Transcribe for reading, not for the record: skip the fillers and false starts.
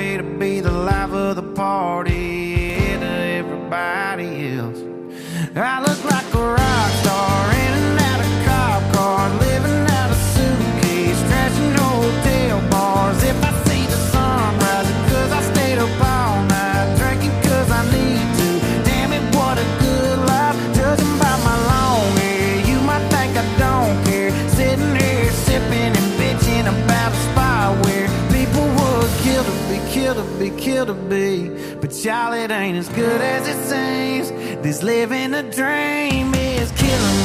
way to be the life of the party to everybody else. I look like a rock star in and out of cop cars, living out of suitcase, trashing hotel bars. If I see the sun rising, cause I stayed up all night, drinking cause I need to. Damn it, what a good life, judging by my long hair. You might think I don't care, sitting here sipping and bitching about a spot where people would kill to be, kill to be, kill to be. But y'all, it ain't as good as it seems. This living a dream is killing me.